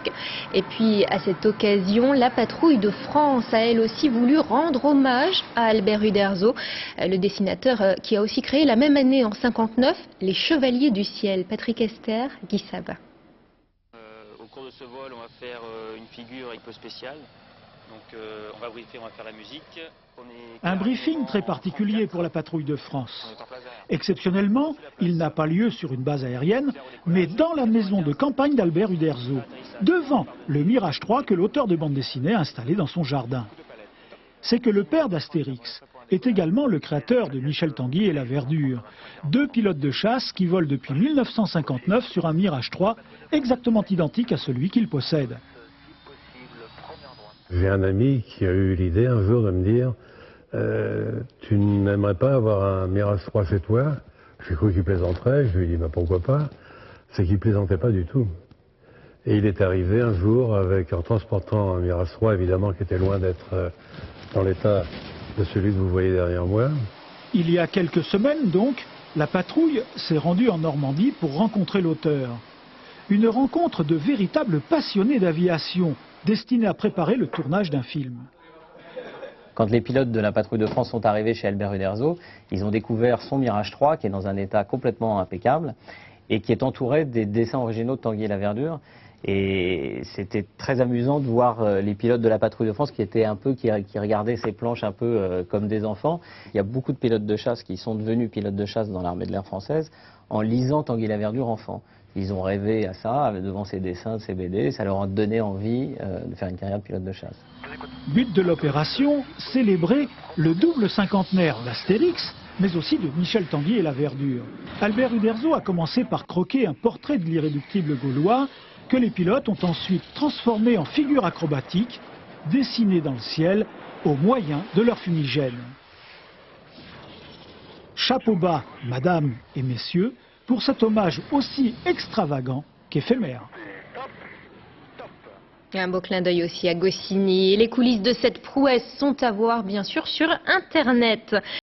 kiosque. Et puis à cette occasion, la patrouille de France a elle aussi voulu rendre hommage à Albert Uderzo, le dessinateur qui a aussi créé la même année en 59 les Chevaliers du Ciel. Patrick Esther, Guy Sabat. Au cours de ce vol, on va faire une figure un peu spéciale. Donc on va briefer, on va faire la musique. Un briefing très particulier pour la patrouille de France. Exceptionnellement, il n'a pas lieu sur une base aérienne, mais dans la maison de campagne d'Albert Uderzo, devant le Mirage 3 que l'auteur de bande dessinée a installé dans son jardin. C'est que le père d'Astérix est également le créateur de Michel Tanguy et la Verdure, deux pilotes de chasse qui volent depuis 1959 sur un Mirage 3 exactement identique à celui qu'ils possèdent. J'ai un ami qui a eu l'idée un jour de me dire tu n'aimerais pas avoir un Mirage 3 chez toi? J'ai cru qu'il plaisanterait, je lui ai dit bah, pourquoi pas. C'est qu'il plaisantait pas du tout. Et il est arrivé un jour en transportant un Mirage 3 évidemment qui était loin d'être dans l'état de celui que vous voyez derrière moi. Il y a quelques semaines donc, la patrouille s'est rendue en Normandie pour rencontrer l'auteur. Une rencontre de véritables passionnés d'aviation, destinés à préparer le tournage d'un film. Quand les pilotes de la patrouille de France sont arrivés chez Albert Uderzo, ils ont découvert son Mirage 3 qui est dans un état complètement impeccable et qui est entouré des dessins originaux de Tanguy et la Verdure. Et c'était très amusant de voir les pilotes de la patrouille de France qui regardaient ces planches un peu comme des enfants. Il y a beaucoup de pilotes de chasse qui sont devenus pilotes de chasse dans l'armée de l'air française en lisant Tanguy et la Verdure enfant. Ils ont rêvé à ça devant ces dessins, ces BD, ça leur a donné envie de faire une carrière de pilote de chasse. But de l'opération, célébrer le double cinquantenaire d'Astérix, mais aussi de Michel Tanguy et la Verdure. Albert Uderzo a commencé par croquer un portrait de l'irréductible gaulois que les pilotes ont ensuite transformé en figure acrobatique, dessinée dans le ciel au moyen de leur fumigène. Chapeau bas, madame et messieurs, pour cet hommage aussi extravagant qu'éphémère. Un beau clin d'œil aussi à Goscinny. Les coulisses de cette prouesse sont à voir bien sûr sur Internet.